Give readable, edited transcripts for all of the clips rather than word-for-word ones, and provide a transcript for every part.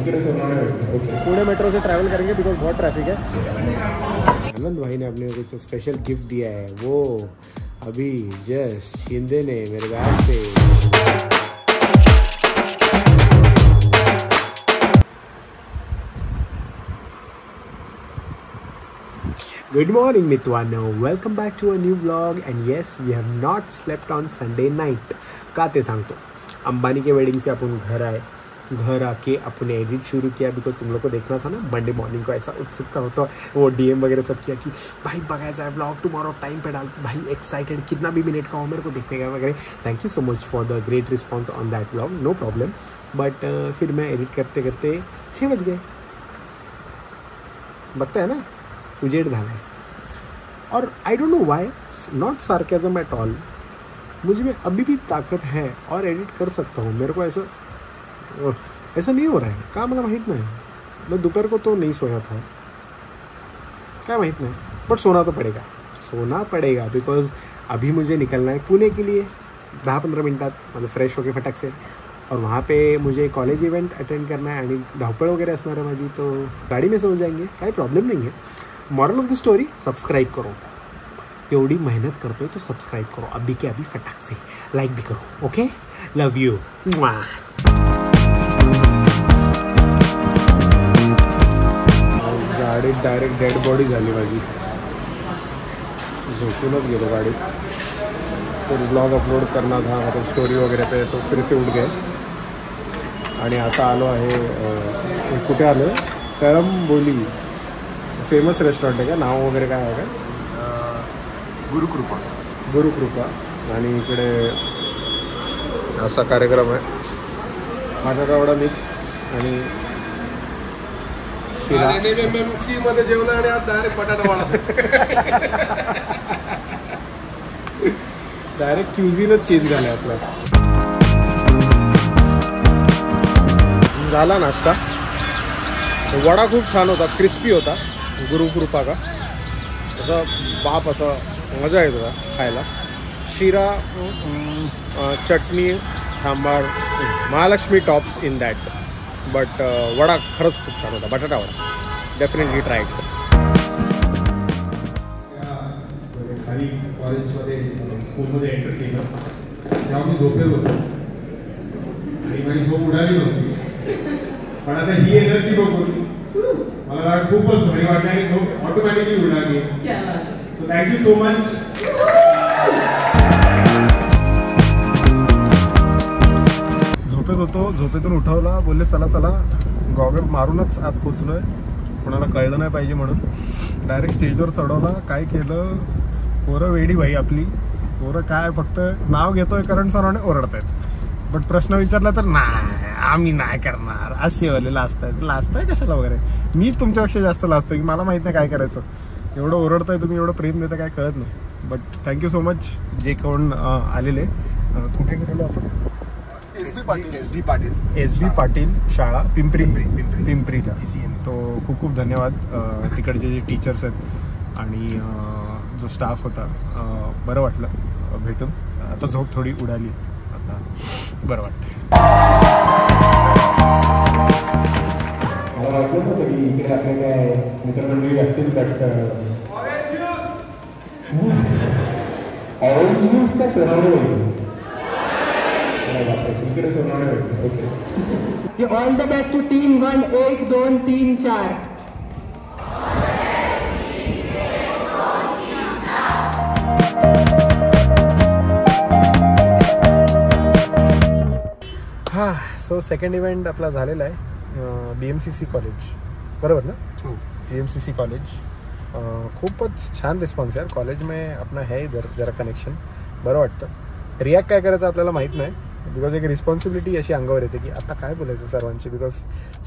Pune metro से travel करेंगे because बहुत traffic है। आनंद भाई ने अपने कुछ स्पेशल गिफ्ट दिया है, वो अभी जस्ट शिंदे ने मेरे बैग से। Good morning मित्रांनो, welcome back to a new vlog and yes we have not slept on Sunday night. का ते सांगतो, अंबानी के वेडिंग से अपन घर आए, घर आके अपने एडिट शुरू किया बिकॉज तुम लोग को देखना था ना मंडे मॉर्निंग को। ऐसा उत्सुकता होता, वो डीएम वगैरह सब किया कि भाई बगायचा है व्लॉग टुमारो, टाइम पे डाल भाई, एक्साइटेड कितना भी मिनट का हो मेरे को देखने का वगैरह। Thank you so much for the great response on that vlog, no problem. But फिर मैं एडिट करते करते 6 बज गए, बगता है ना उजेड़ झाला है। और I don't know why, not sarcasm at all, मुझ में अभी भी ताकत है और एडिट कर सकता हूँ। मेरे को ऐसा नहीं हो रहा है, क्या मला माहीत नहीं। मैं दोपहर को तो नहीं सोया था, क्या माहीत नहीं, बट सोना पड़ेगा बिकॉज अभी मुझे निकलना है पुणे के लिए 10-15 मिनटात, मतलब फ्रेश होके फटाक से। और वहाँ पे मुझे कॉलेज इवेंट अटेंड करना है आणि धावपळ वगैरह असणार आहे माझी, तो गाड़ी में सो जाएंगे, काही प्रॉब्लम नहीं है। Moral of the story, subscribe करो, एवढी मेहनत करतोय तो सब्सक्राइब करो अभी के अभी फटाक से, लाइक भी करो, ओके, लव यू। गाडीत डायरेक्ट डेड बॉडी झाली माझी, झोपूनच गेलो गाडीत। फिर ब्लॉग अपलोड करना था, मतलब स्टोरी वगैरह पे, तो फिर से उठ गए आणि आता आलो आहे, कुठे आलो, कळंबोली फेमस रेस्टॉरंट आहे का, नाव वगैरे काय आहे का, गुरुकृपा। आणि इकडे असा कार्यक्रम आहे, माझा कावडा मिक्स आणि शिरा मध्ये जेवलं आणि आज डायरेक्ट बटाटा वडा, डायरेक्ट क्युझिनच चेंज झालं आहे आपला। झाला नाश्ता, वडा खूप छान होता, क्रिस्पी होता गुरुकृपा का, असं बाप असं मजा येत होता खायला। शिरा, चटणी, sambar, Mahalakshmi tops in that, but वडा खरंच खूप छान होता, बटाटा वडा, डेफिनेटली ट्राय कर। खाली कॉलेजमध्ये स्कूलमध्ये एंटर केलं तेव्हा मी झोपेत होतो आणि माझी झोप उडाली नव्हती, पण आता ही एनर्जी बघून मला खूपच भारी वाटलं आणि झोप ऑटोमॅटिकली उडाली। So thank you so much. झोपेत होतो, झोपेतून उठवला, बोलले चला चला, गॉगल मारूनच आत पोचलोय, कोणाला कळलं नाही पाहिजे म्हणून डायरेक्ट स्टेजवर चढवला। काय केलं, पोरं वेडी भाई आपली, पोरं काय फक्त नाव घेतोय करण सरांने ओरडत आहेत, बट प्रश्न विचारला तर नाही आम्ही नाही करणार, असे वाले लाजताय कशाला वगैरे। मी तुमच्यापेक्षा जास्त लाजतोय की मला माहित नाही काय करायचं, एवढं ओरडताय तुम्ही, एवढं प्रेम देता, काय कळत नाही। बट थँक्यू सो मच जे कोण आलेले। कुठे गेलेलो आपण, एस बी पाटील शाळा पिंपरीला, तो खूप खूप धन्यवाद। तिकडचे जे टीचर्स आहेत आणि जो स्टाफ होता, बरं वाटलं भेटून। आता झोप थोडी उडाली, आता बरं वाटतंय। मला वाटलं नव्हतं की इकडे आपले काय मित्रमंडळी असतील, बट ऑरेंज ज्यूस का सोनावणे भेटतो, इकडे सोनावणे भेटतो, okay. All the best to team 1, 1, 2, 3, 4। हां, सो सेकंड इव्हेंट आपला झालेला आहे BMCC कॉलेज, बरोबर ना? BMCC कॉलेज, खूपच छान रिस्पॉन्स यार, कॉलेज में अपना है इधर जरा कनेक्शन, बरं वाटतं। रिॲक्ट काय करायचं आपल्याला माहीत नाही, बिकॉज एक रिस्पॉन्सिबिलिटी अशी अंगावर येते की आता काय बोलायचं सर्वांची, बिकॉज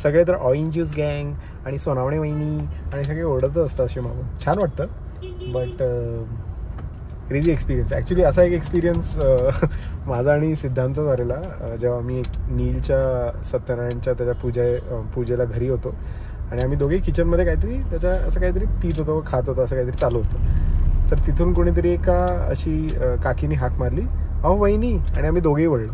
सगळे तर ऑरेंज ज्यूस गँग आणि सोनावणे वहिनी आणि सगळे ओढतच असतात असे मागून, छान वाटतं। बट क्रेझी एक्सपिरियन्स, ॲक्च्युली असा एक एक्सपिरियन्स माझा आणि सिद्धांतचा झालेला, जेव्हा मी नीलच्या सत्यनारायणच्या त्याच्या पूजेला घरी होतो आणि आम्ही दोघे किचनमध्ये काहीतरी त्याच्या असं काहीतरी पीत होतो, खात होतो, असं काहीतरी चालू होतं। तर तिथून कोणीतरी एका अशी काकीने हाक मारली, अहो वहिनी, आणि आम्ही दोघेही वळलो।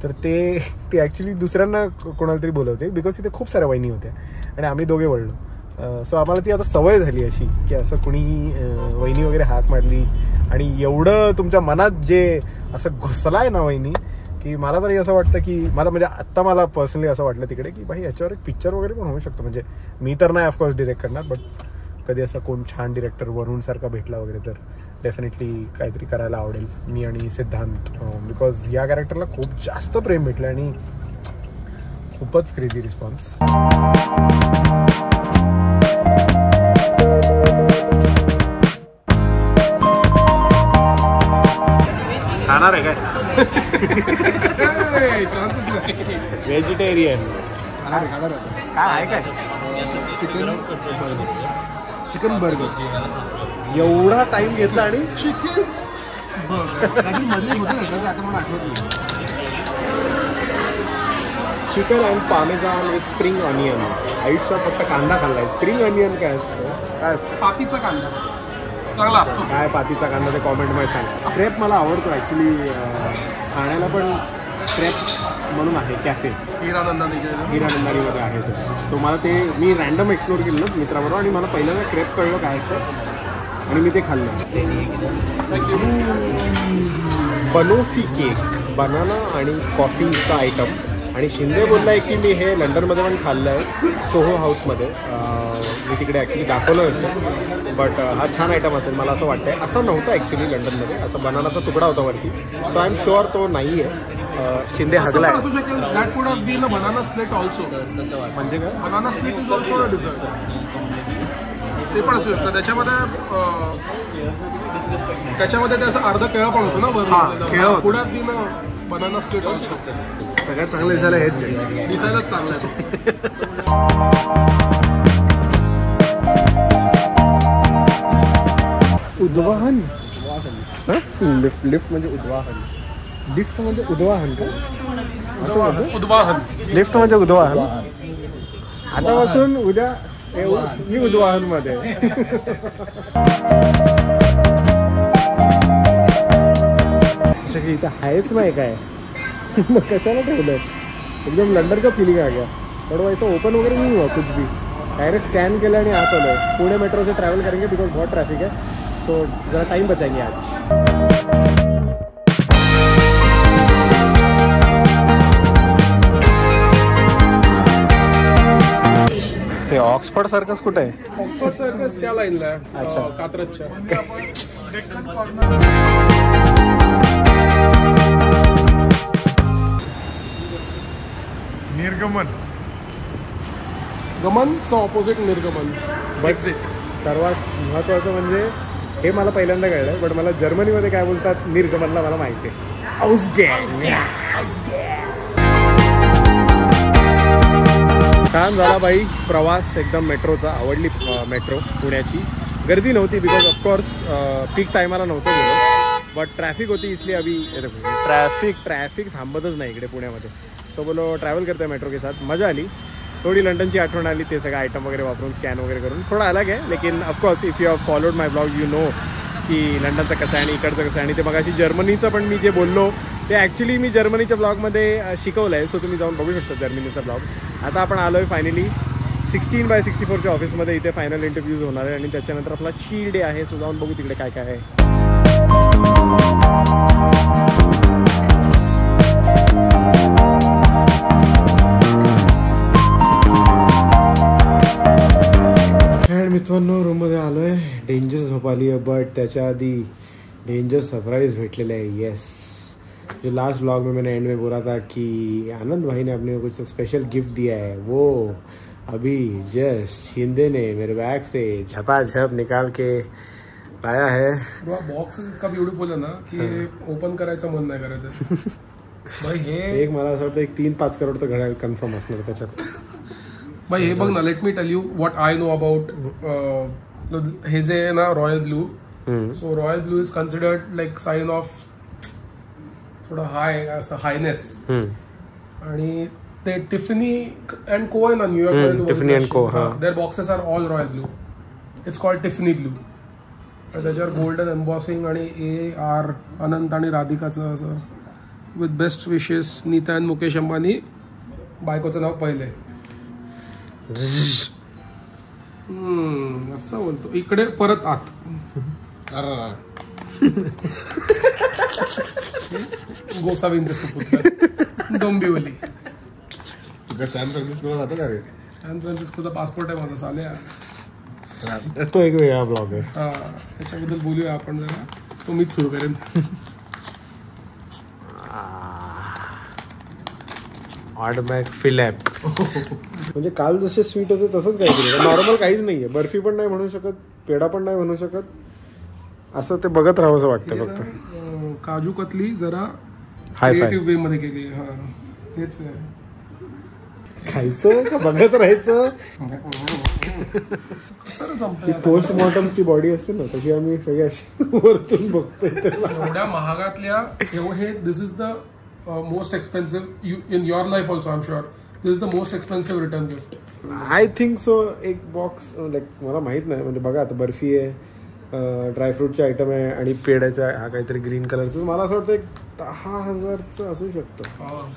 तर ते ॲक्च्युली दुसऱ्यांना कोणाला तरी बोलवते बिकॉज तिथे खूप साऱ्या वहिनी होत्या आणि आम्ही दोघे वळलो. सो आम्हाला ती आता सवय झाली अशी की असं कुणी वहिनी वगैरे हाक मारली आणि एवढं तुमच्या मनात जे असं घुसलाय ना वहिनी की मला तरी असं वाटतं की मला म्हणजे आत्ता मला पर्सनली असं वाटलं तिकडे की भाई याच्यावर एक पिक्चर वगैरे पण होऊ शकतो. म्हणजे मी तर नाही ऑफकोर्स डिरेक्ट करणार बट कधी असा कोण छान डिरेक्टर वरुण सारखा भेटला वगैरे तर डेफिनेटली काहीतरी करायला आवडेल मी आणि सिद्धांत. बिकॉज या कॅरेक्टरला खूप जास्त प्रेम भेटलं आणि खूपच क्रेझी रिस्पॉन्स. खाणार आहे काय? व्हेजिटेरियन काय आहे काय? Chicken burger. एवढा टाइम घेतला आणि चिकन आता मला आठवत नाही. Chicken and parmesan with spring onion. आयुष्यात फक्त कांदा खाल्लाय. स्प्रिंग ऑनियन काय असतं? काय असतं? पातीचा कांदा चांगला असतो. काय पातीचा कांदा ते कॉमेंटमध्ये सांग. क्रेप मला आवडतो ॲक्च्युली. ठाण्याला पण क्रेप म्हणून आहे कॅफे हिरानंदानीमध्ये आहे तो मला ते मी रँडम एक्सप्लोर केलं मित्राबरोबर आणि मला पहिल्यांदा क्रेप कळलं काय असतं आणि मी ते खाल्लं. बनोफी केक बनाना आणि कॉफीचा आयटम आणि शिंदे बोलला आहे की मी हे लंडनमध्ये पण खाल्लं आहे सोहो हाऊसमध्ये. मी तिकडे ॲक्च्युली दाखवलं असेल बट हा छान आयटम असेल मला असं वाटतं आहे. असं नव्हतं ॲक्च्युली लंडनमध्ये. असं बनानाचा तुकडा होता वरती. सो आय एम शुअर तो नाही आहे. शिंदे हगला असू शकेल. दॅट कुड have been a banana split also. म्हणजे काय? Banana split is also a dessert. ते पण असू शकतं. त्याच्यामध्ये ते असं अर्ध केळं पण होतं ना बरोबर. कुड have been a banana split also. सगळ्यात चांगलं दिसायला हेच आहे. दिसायलाच चांगलं आहे. उद्वाहन. लिफ्ट म्हणजे उद्वाहन. लिफ्ट म्हणजे उद्वाहन का? उद्वाहन. लिफ्ट म्हणजे उद्वाहन. आतापासून उद्या मी उद्वाहन मध्ये. इथं आहेच नाही काय मग कशाला ठेवलं. एकदम लंडन का फिलिंग आ गया. थोड़ा वैसा ओपन वगैरह नहीं हुआ कुछ भी. डायरेक्ट स्कैन केलं आणि आत आलं. पुणे मेट्रो से ट्रैवल करेंगे बिकॉज बहुत ट्रैफिक है. सो जरा टाइम बचाएंगे आज. हे ऑक्सफर्ड सर्कस कुठे आहे? ऑक्सफर्ड सर्कस त्या लाईनला आहे. अच्छा. कात्रजच्या. निर्गमन. गमनचं ऑपोजिट निर्गमन. एक्झिट. सर्वात महत्त्वाचं म्हणजे हे मला पहिल्यांदा कळलं बट मला जर्मनीमध्ये काय बोलतात निर्गमनला मला माहिती आहे. छान झाला बाई प्रवास एकदम मेट्रोचा. आवडली मेट्रो पुण्याची. गर्दी नव्हती बिकॉज ऑफकोर्स पीक टायमाला नव्हतं गेलो बट ट्रॅफिक होती इसलिए अभी ट्रॅफिक थांबतच नाही इकडे पुण्यामध्ये. तो बोलो ट्रॅव्हल करते मेट्रो के साथ. मजा आली. थोडी लंडनची आठवण आली. ते सगळं आयटम वगैरे वापरून स्कॅन वगैरे करून थोडा अलग आहे. लेकिन of course if you have followed my blog you know की लंडनचं कसं आहे आणि इकडचं कसं आहे. आणि ते मगाशी जर्मनीचं पण मी जे बोललो ते ॲक्च्युली मी जर्मनीच्या ब्लॉगमध्ये शिकवलं आहे. सो तुम्ही जाऊन बघू शकता जर्मनीचा ब्लॉग. आता आपण आलो आहे फायनली 16/64च्या ऑफिसमध्ये. इथे फायनल इंटरव्ह्यूज होणार आहे आणि त्याच्यानंतर आपला चिल डे आहे. सो जाऊन बघू तिकडे काय काय आहे. मित्रांनो रूममध्ये आलो आहे. डेंजर झोप आली आहे बट त्याच्या आधी डेंजर सरप्राइज भेटलेला है. येस, जो लास्ट ब्लॉग में मैंने एंड में बोला था कि आनंद भाई ने अपने को कुछ स्पेशल गिफ्ट दिया है, वो अभी जस्ट शिंदे ने मेरे बैग से झपाझप निकाल के लाया है. बॉक्स इतका ब्युटिफुल आहे ना की ओपन करायचं मन नाही करत. भाई हे एक मला असं वाटतं एक 3-5 करोड तर घड्याळ कन्फर्म असणार त्याच्यात. भाई हे बघ ना, let me tell you what I know about हे जे आहे ना royal blue. So royal blue is considered like sign of थोडं हाय असं हायनेस. आणि ते टिफनी अँड को आहे ना New York, Tiffany and co, their boxes are all royal blue. It's called Tiffany blue. त्याच्यावर गोल्डन एम्बॉसिंग आणि AR Anant आणि राधिकाचं असं with best wishes Nita and Mukesh Ambani. बायकोचं नाव पहिले. असं बोलतो. इकडे परत आत. गोसावींचे सुपुत्र डोंबिवली. सॅन फ्रान्सिस्को राहतो का रे? सॅन फ्रान्सिस्कोचा पासपोर्ट आहे माझा साल्या. तो एक वेगळा ब्लॉग आहे. हा त्याच्याबद्दल बोलूया आपण जरा. तो मीच सुरू करेन. ऑडमॅक फिलॅप. म्हणजे काल जसे स्वीट होते तसंच काहीतरी. नॉर्मल काहीच नाहीये. बर्फी पण नाही म्हणू शकत, पेढा पण नाही म्हणू शकत. असं ते बघत राहावं असं वाटतं फक्त. काजू कतली जरा हाय क्रिएटिव्ह वे मध्ये केली. हा तेच आहे. खायचं का बघत राहायचं. पोस्टमॉर्टमची बॉडी असते ना तशी आम्ही सगळ्या वरतून बघतोय. एवढ्या महागातल्या हे this is the most expensive in your life also. I am sure this is the most expensive return gift. I think so. एक बॉक्स लाईक मला माहित नाही. म्हणजे बघा आता बर्फी आहे, ड्रायफ्रूटचे आयटम आहे आणि पेढ्याचा हा काहीतरी ग्रीन कलरचं. मला असं वाटतं एक 10,000चं असू शकतं.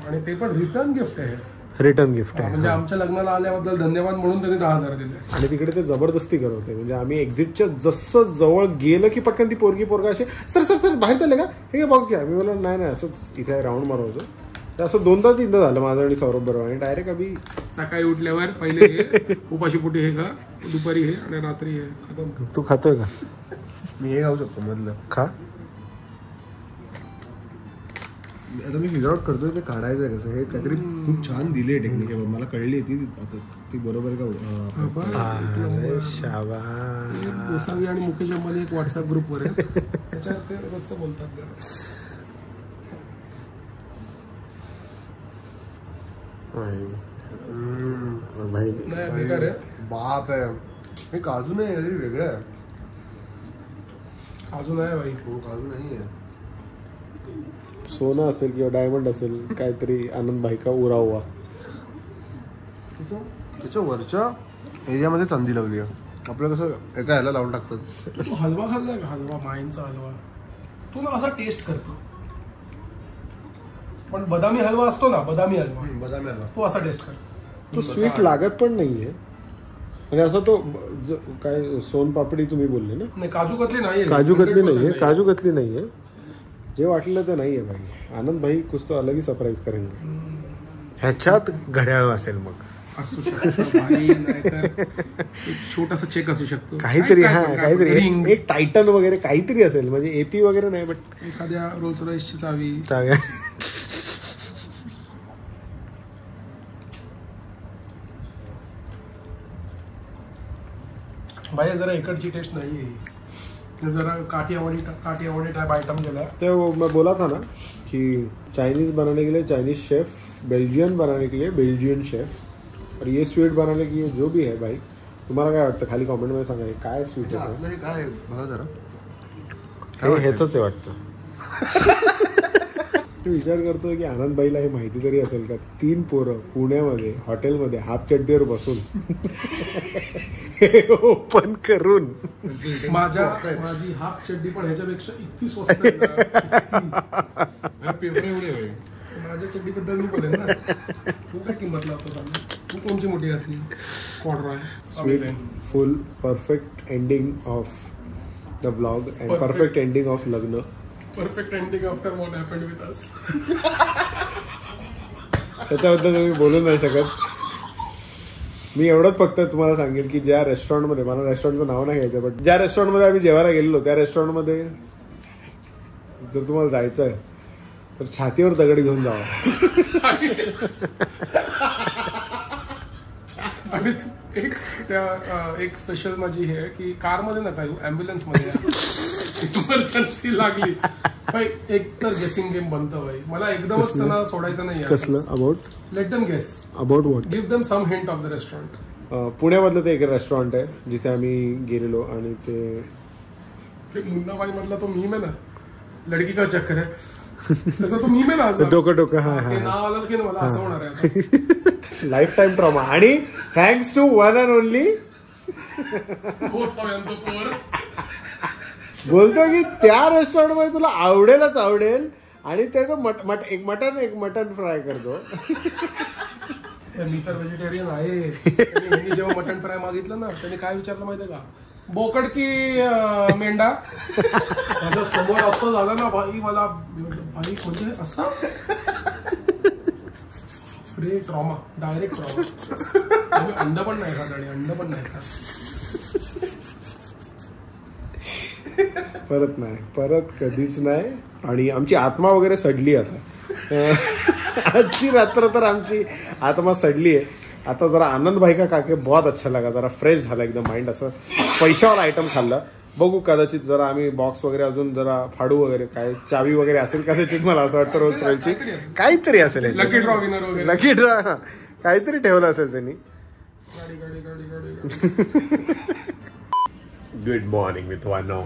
आणि ते पण रिटर्न गिफ्ट आहे. रिटर्न गिफ्ट आहे. म्हणजे आमच्या लग्नाला आल्याबद्दल धन्यवाद म्हणून त्यांनी 10,000 दिले. आणि तिकडे ते जबरदस्ती करत होते. म्हणजे आम्ही एक्झिटच्या जसं जवळ गेलं की पटकन ती पोरगा असे सर सर सर बाहेर चालले का, हे बॉक्स घ्या. मी बोला नाही असंच इथे राऊंड मारवतो. तर असं 2-3दा झालं माझं आणि सौरभ बरोबर. आणि डायरेक्ट आम्ही सकाळी उठल्यावर पहिले हे उपाशी पोटी हे का, दुपारी हे आणि रात्री हे खतम. तू खातोय का? मी हे खाऊ शकतो मधलं. खा. आता मी फिगर आउट करतोय ते काढायचं आहे कसं. हे काहीतरी खूप छान दिली आहे टेक्निक. मला कळली ती आता ती बरोबर का. गोसावी आणि मुकेश अंबानी एक व्हॉट्सअप ग्रुपवर आहे. त्याच्यावर ते रोजचं बोलतात जरा. भाई नाही बेकार आहे. बाप आहे. हे काजू नाही काहीतरी वेगळं आहे. काजू नाही भाई. हो काजू नाही आहे. सोनं असेल किंवा डायमंड असेल काहीतरी. आनंद भाई का उरा हुआ. त्याच्या वरच्या एरियामध्ये चांदी लावली आहे. आपलं कसं एका ह्याला लावून टाकतात. तू हलवा खाल्लाय का? हलवा माईंचा हलवा तू ना असा टेस्ट करतो. पण बदामी हलवा असतो ना, बदामी हलवा तो असा टेस्ट कर. तो स्वीट लागत पण नाहीये. म्हणजे असं तो काय सोनपापडी तुम्ही बोलले ना. नाही काजू कतली नाहीये. काजू कतली नाहीये. काजू कतली नाहीये. जे वाटलं ते नाहीये भाई. आनंद भाई कुछ तो अलग ही सरप्राईज करेंगे. ह्याच्यात घड्याळ असेल मग असू शकतं भाई. नाहीतर एक छोटासा चेक असू शकतो काहीतरी. हा काहीतरी एक टायटन वगैरे काहीतरी असेल. म्हणजे एपी वगैरे नाही बट एखाद्या रोल्स रॉइसची चावी. भाई जरा इकडची टेस्ट नहीं है. जरा काठियावाड़ी टाइप आइटम जो है. तो मैं बोला था ना कि चाइनीज बनाने के लिए चाइनीज शेफ, बेल्जियन बनाने के लिए बेल्जियन शेफ, और ये स्वीट बनाने के लिए जो भी है भाई. तुम्हाला काय वाटतं खाली कमेंट मध्ये सांगा काय स्वीट आहे. काय बघा जरा. ह्याच आहे वाटतं. विचार करतोय की आनंदबाईला हे माहिती तरी असेल का. 3 पोरं पुण्यामध्ये हॉटेलमध्ये हाफ चड्डीवर बसून ओपन करून. माझी हाफ चड्डी पण ह्याच्यापेक्षा इतकी स्वस्त आहे. माझ्या चड्डी बद्दल मी बोलेन ना. तू काय किंमत लावतो सांग. तू कोणची मोठी घातली. Corduroy. Full perfect ending of the vlog and perfect ending of लग्न. Perfect ending after what happened with us. त्याच्याबद्दल मी बोलू नाही शकत. मी एवढंच फक्त तुम्हाला सांगेल की ज्या रेस्टॉरंटमध्ये, मला रेस्टॉरंटचं नाव नाही घ्यायचं, बट ज्या रेस्टॉरंटमध्ये आम्ही जेवायला गेलेलो त्या रेस्टॉरंटमध्ये जर तुम्हाला जायचं आहे तर छातीवर दगड घेऊन जावा. आणि एक स्पेशल माझी हे की कारमध्ये नका येऊ, ॲम्ब्युलन्समध्ये इमर्जन्सी लागली भाई. एक तर गेसिंग गेम बनतं भाई. मला एकदमच त्यांना सोडायचं नाही. कसलं about. Let them guess about what. Give them some hint of the restaurant. पुण्यामधलं ते एक रेस्टॉरंट आहे जिथे आम्ही गेलेलो आणि ते मुन्नाबाई मधला तो मीम आहे ना, लडकी का चक्कर आहे, तसं तो मीम आहे ना. डोकं. हा ते नाव आलं की मला असं होणार आहे. Life time trauma. आणि thanks to one and only पोर बोलतो की त्या रेस्टॉरंटमध्ये तुला आवडेलच आवडेल आणि ते तो एक मटन फ्राय करतो. मी तर व्हेजिटेरियन आहे. त्यांनी जेव्हा मटन फ्राय मागितलं ना, त्यांनी काय विचारलं माहितीये का, बोकड की मेंढा. माझ्या समोर असं झालं ना भाई, मला भाई म्हणजे असं ट्रॉमा, डायरेक्ट ट्रॉमा. आम्ही अंड पण नाही खात आणि अंड पण नाही खात. परत कधीच नाही. आणि आमची आत्मा वगैरे सडली आता. आजची रात्र तर आमची आत्मा सडली आहे. आता जरा आनंद भाई का काके बहुत अच्छा लगा, जरा फ्रेश झाला एकदम माइंड. असं पैशावर आयटम खाल्लं. बघू कदाचित जरा आम्ही बॉक्स वगैरे अजून जरा फाडू वगैरे, काय चावी वगैरे असेल कदाचित. मला असं वाटतं रोज रोजची काहीतरी असेल. लकी ड्रॉ विनर वगैरे, लकी ड्रॉ काहीतरी ठेवलं असेल त्यांनी. गुड मॉर्निंग मित्रांनो.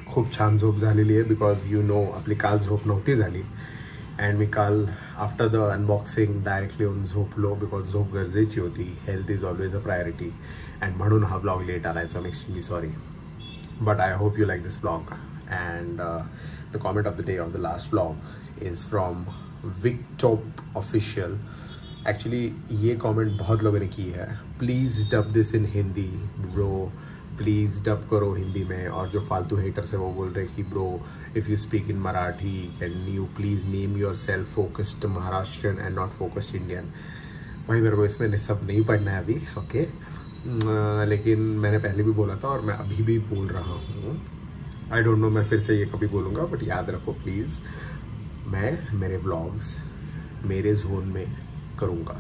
खूप छान झोप झालेली आहे. बिकॉज यू नो आपली काल झोप नव्हती झाली. अँड मी काल आफ्टर द अनबॉक्सिंग डायरेक्टली येऊन झोपलो. बिकॉज झोप गरजेची होती. Health is always a priority. And म्हणून हा ब्लॉग लेट आला आहे. So I am extremely sorry. But I hope you like this vlog. And the comment of the day of the last vlog is from Victop Official. Actually ये comment बहुत लोगों ने की है. Please dub this in Hindi bro. Please dub करो हिंदी में. और जो फालतू haters है वो बोल रहे कि bro if you speak in Marathi can you please name yourself focused Maharashtrian and not focused Indian. भाई मेरे को इसमें सब नहीं पढ़ना है अभी. ओके लेकिन मैंने पहले भी बोला था और मैं अभी भी बोल रहा हूँ. आई डोंट नो मैं फिर से ये कभी बोलूँगा, बट याद रखो प्लीज़, मैं मेरे व्लॉग्स मेरे झोन में करूँगा.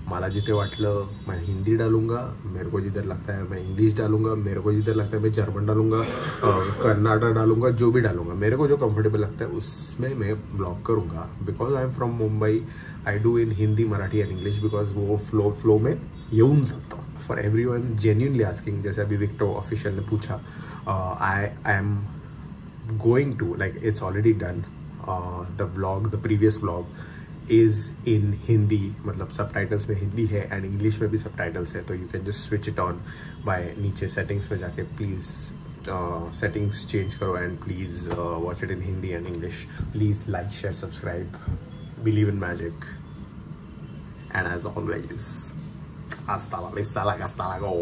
मला जिथे वाटलं मैं हिंदी डालूँगा, मेरे को जिधर लगता है मैं इंग्लिश डालूँगा, मेरे को जिधर लगता है मैं जर्मन डालूँगा, कन्नाडा डालूँगा, जो भी डालूँगा मेरे को जो कंफर्टेबल लगता है उसमें मैं ब्लॉग करूँगा. Because I am from Mumbai. I do in Hindi, Marathi and English because वो फ्लो में येऊन जातं. For every one genuinely asking, जैसे अभी विक्टो ऑफिशियल ने पूछा, I am going to like it's already done. The previous vlog is in Hindi, मतलब सबटाइटल्स में हिंदी है एंड इंग्लिश में भी सबटाइटल्स है. तो you can just switch it on by नीचे सेटिंग्स में जाके प्लीज़ सेटिंग्स चेंज करो and please watch it in Hindi and English. Please like, share, subscribe. Believe in magic. And as always, hasta la vista, hasta la go.